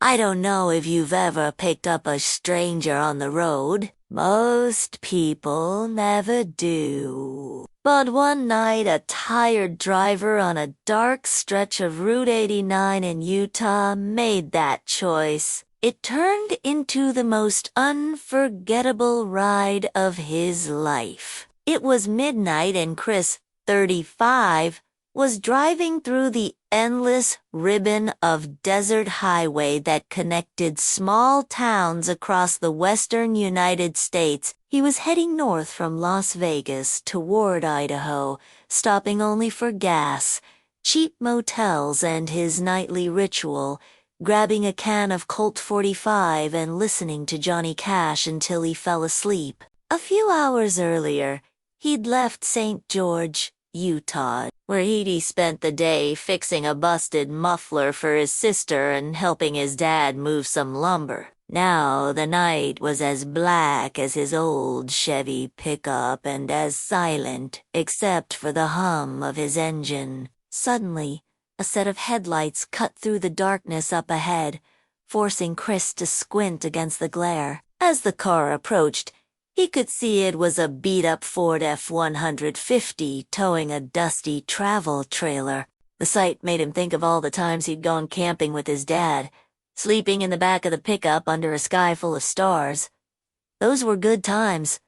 I don't know if you've ever picked up a stranger on the road. Most people never do. But one night, a tired driver on a dark stretch of Route 89 in Utah made that choice. It turned into the most unforgettable ride of his life. It was midnight and Chris, 35, was driving through the endless ribbon of desert highway that connected small towns across the western United States. He was heading north from Las Vegas toward Idaho, stopping only for gas, cheap motels, and his nightly ritual, grabbing a can of Colt 45 and listening to Johnny Cash until he fell asleep. A few hours earlier, he'd left St. George, Utah, where he'd spent the day fixing a busted muffler for his sister and helping his dad move some lumber. Now the night was as black as his old Chevy pickup and as silent, except for the hum of his engine. Suddenly, a set of headlights cut through the darkness up ahead, forcing Chris to squint against the glare. As the car approached, he could see it was a beat-up Ford F-150 towing a dusty travel trailer. The sight made him think of all the times he'd gone camping with his dad, sleeping in the back of the pickup under a sky full of stars. Those were good times.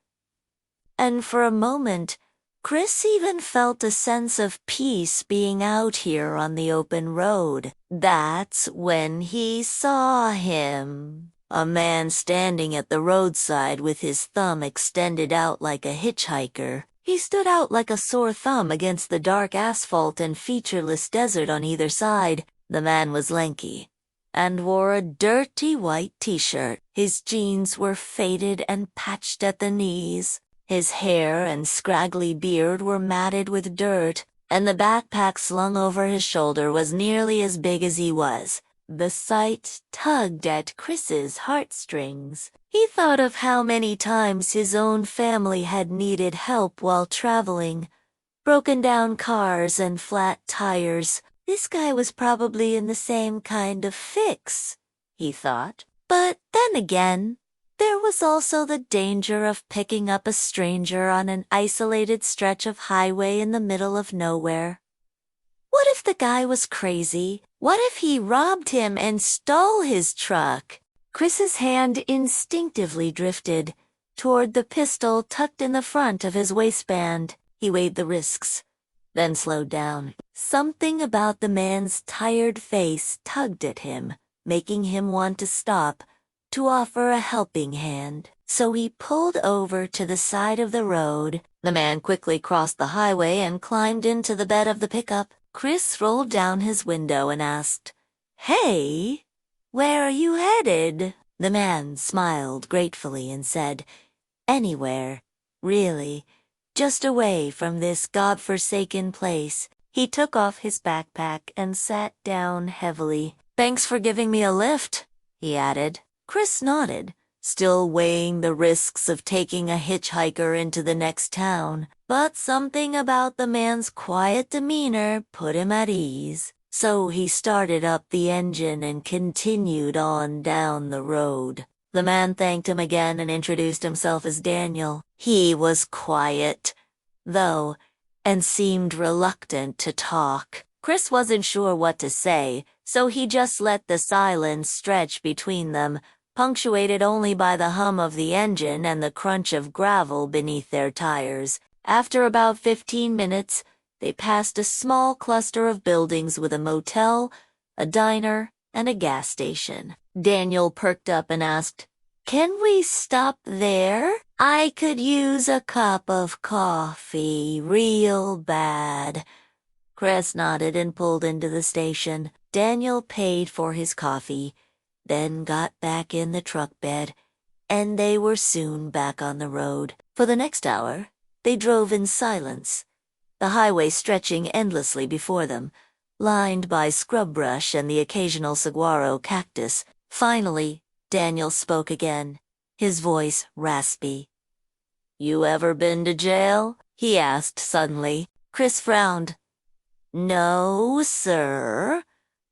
And for a moment, Chris even felt a sense of peace being out here on the open road. That's when he saw him. A man standing at the roadside with his thumb extended out like a hitchhiker. He stood out like a sore thumb against the dark asphalt and featureless desert on either side. The man was lanky and wore a dirty white t-shirt. His jeans were faded and patched at the knees. His hair and scraggly beard were matted with dirt, and the backpack slung over his shoulder was nearly as big as he was. The sight tugged at Chris's heartstrings. He thought of how many times his own family had needed help while traveling. Broken down cars and flat tires. This guy was probably in the same kind of fix, he thought. But then again, there was also the danger of picking up a stranger on an isolated stretch of highway in the middle of nowhere. What if the guy was crazy? What if he robbed him and stole his truck? Chris's hand instinctively drifted toward the pistol tucked in the front of his waistband. He weighed the risks, then slowed down. Something about the man's tired face tugged at him, making him want to stop, to offer a helping hand. So he pulled over to the side of the road. The man quickly crossed the highway and climbed into the bed of the pickup. Chris rolled down his window and asked, "Hey, where are you headed?" The man smiled gratefully and said, "Anywhere, really, just away from this godforsaken place." He took off his backpack and sat down heavily. "Thanks for giving me a lift," he added. Chris nodded, still weighing the risks of taking a hitchhiker into the next town. But something about the man's quiet demeanor put him at ease. So he started up the engine and continued on down the road. The man thanked him again and introduced himself as Daniel. He was quiet, though, and seemed reluctant to talk. Chris wasn't sure what to say, so he just let the silence stretch between them, punctuated only by the hum of the engine and the crunch of gravel beneath their tires. After about 15 minutes, they passed a small cluster of buildings with a motel, a diner, and a gas station. Daniel perked up and asked, "Can we stop there? I could use a cup of coffee real bad." Chris nodded and pulled into the station. Daniel paid for his coffee, then got back in the truck bed, and they were soon back on the road. For the next hour, they drove in silence, the highway stretching endlessly before them, lined by scrub brush and the occasional saguaro cactus. Finally, Daniel spoke again, his voice raspy. "You ever been to jail?" he asked suddenly. Chris frowned. "No, sir.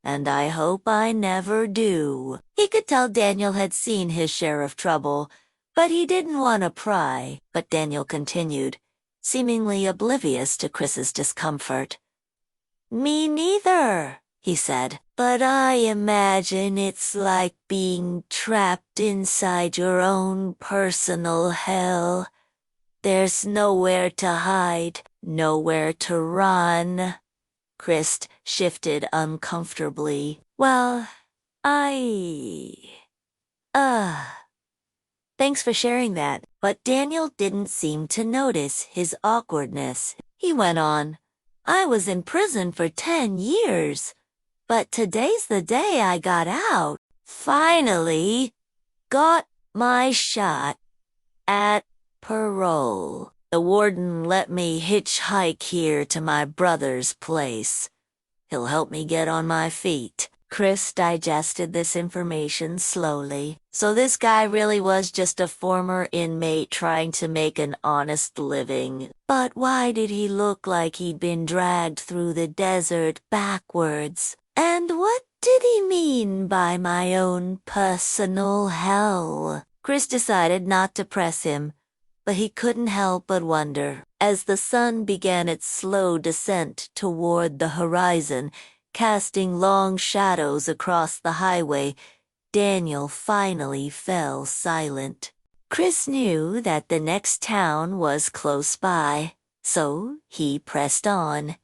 and I hope I never do." He could tell Daniel had seen his share of trouble, but he didn't want to pry. But Daniel continued, seemingly oblivious to Chris's discomfort. "Me neither," he said, "but I imagine it's like being trapped inside your own personal hell. There's nowhere to hide, nowhere to run." Chris shifted uncomfortably. "Well, thanks for sharing that." But Daniel didn't seem to notice his awkwardness. He went on, "I was in prison for 10 years, but today's the day I got out. Finally, got my shot at parole. The warden let me hitchhike here to my brother's place. He'll help me get on my feet." Chris digested this information slowly. So this guy really was just a former inmate trying to make an honest living. But why did he look like he'd been dragged through the desert backwards? And what did he mean by my own personal hell? Chris decided not to press him, but he couldn't help but wonder. As the sun began its slow descent toward the horizon, casting long shadows across the highway, Daniel finally fell silent. Chris knew that the next town was close by, so he pressed on,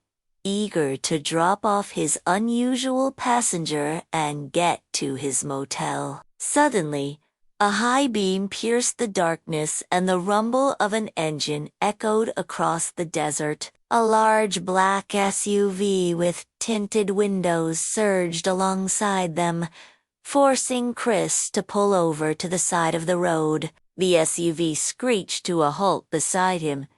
eager to drop off his unusual passenger and get to his motel. Suddenly, a high beam pierced the darkness and the rumble of an engine echoed across the desert. A large black SUV with tinted windows surged alongside them, forcing Chris to pull over to the side of the road. The SUV screeched to a halt beside him,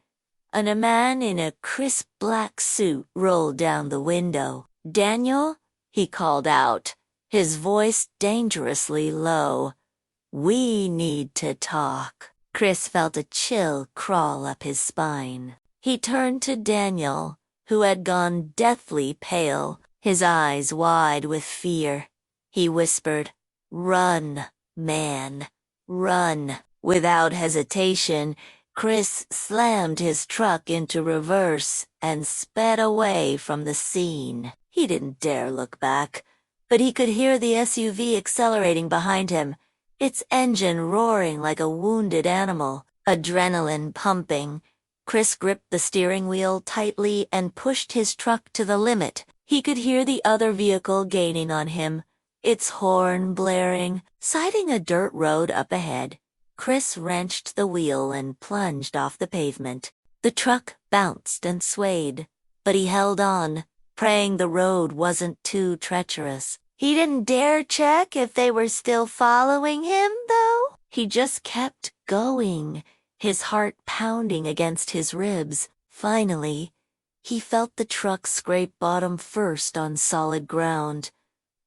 and a man in a crisp black suit rolled down the window. "Daniel?" he called out, his voice dangerously low. "We need to talk." Chris felt a chill crawl up his spine. He turned to Daniel, who had gone deathly pale, his eyes wide with fear. He whispered, "Run, man, run." Without hesitation, Chris slammed his truck into reverse and sped away from the scene. He didn't dare look back, but he could hear the SUV accelerating behind him, its engine roaring like a wounded animal, adrenaline pumping. Chris gripped the steering wheel tightly and pushed his truck to the limit. He could hear the other vehicle gaining on him, its horn blaring. Sighting a dirt road up ahead, Chris wrenched the wheel and plunged off the pavement. The truck bounced and swayed, but he held on, praying the road wasn't too treacherous. He didn't dare check if they were still following him, though. He just kept going, his heart pounding against his ribs. Finally, he felt the truck scrape bottom first on solid ground.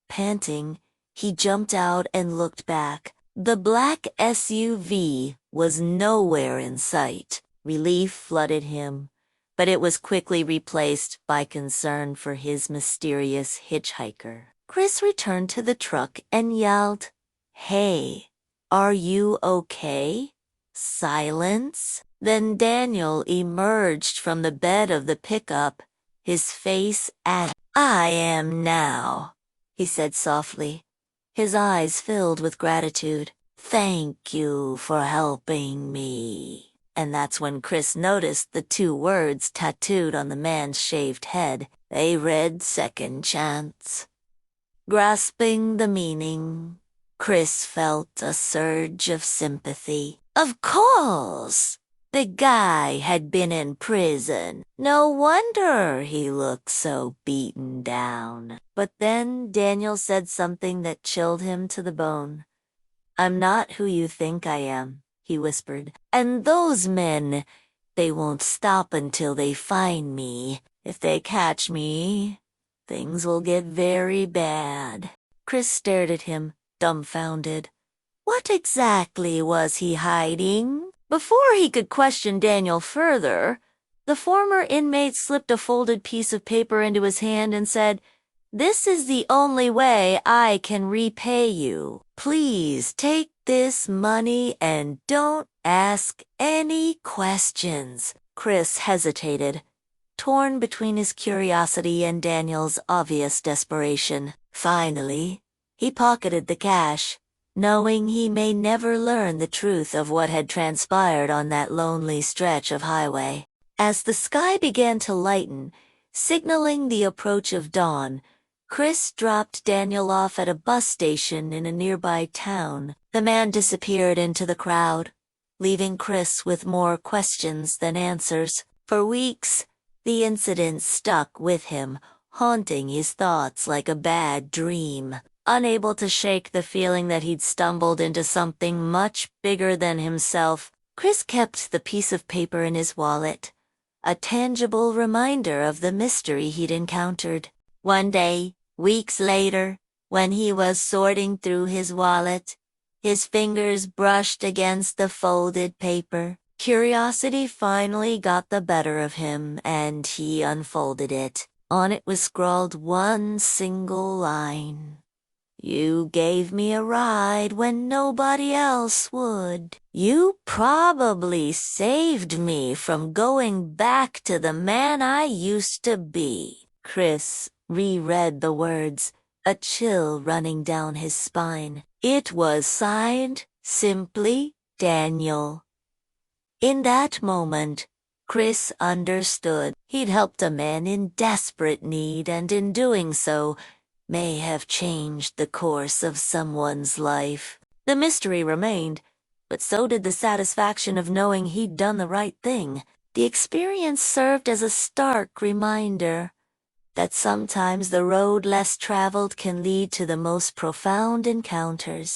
Panting, he jumped out and looked back. The black SUV was nowhere in sight. Relief flooded him, but it was quickly replaced by concern for his mysterious hitchhiker. Chris returned to the truck and yelled, "Hey, are you okay?" Silence. Then Daniel emerged from the bed of the pickup, his face at "I am now," he said softly, his eyes filled with gratitude. "Thank you for helping me." And that's when Chris noticed the 2 words tattooed on the man's shaved head. They read "Second Chance." Grasping the meaning, Chris felt a surge of sympathy. Of course! The guy had been in prison. No wonder he looked so beaten down. But then Daniel said something that chilled him to the bone. "I'm not who you think I am," he whispered. "And those men, they won't stop until they find me. If they catch me, things will get very bad." Chris stared at him, dumbfounded. What exactly was he hiding? Before he could question Daniel further, the former inmate slipped a folded piece of paper into his hand and said, This is the only way I can repay you. Please take this money and don't ask any questions." Chris hesitated, torn between his curiosity and Daniel's obvious desperation. Finally, he pocketed the cash, knowing he may never learn the truth of what had transpired on that lonely stretch of highway. As the sky began to lighten, signaling the approach of dawn, Chris dropped Daniel off at a bus station in a nearby town. The man disappeared into the crowd, leaving Chris with more questions than answers. For weeks, the incident stuck with him, haunting his thoughts like a bad dream. Unable to shake the feeling that he'd stumbled into something much bigger than himself, Chris kept the piece of paper in his wallet, a tangible reminder of the mystery he'd encountered. One day, weeks later, when he was sorting through his wallet, his fingers brushed against the folded paper. Curiosity finally got the better of him, and he unfolded it. On it was scrawled one single line. "You gave me a ride when nobody else would. You probably saved me from going back to the man I used to be." Chris reread the words, a chill running down his spine. It was signed, simply, Daniel. In that moment, Chris understood. He'd helped a man in desperate need, and in doing so, may have changed the course of someone's life. The mystery remained, but so did the satisfaction of knowing he'd done the right thing. The experience served as a stark reminder that sometimes the road less traveled can lead to the most profound encounters.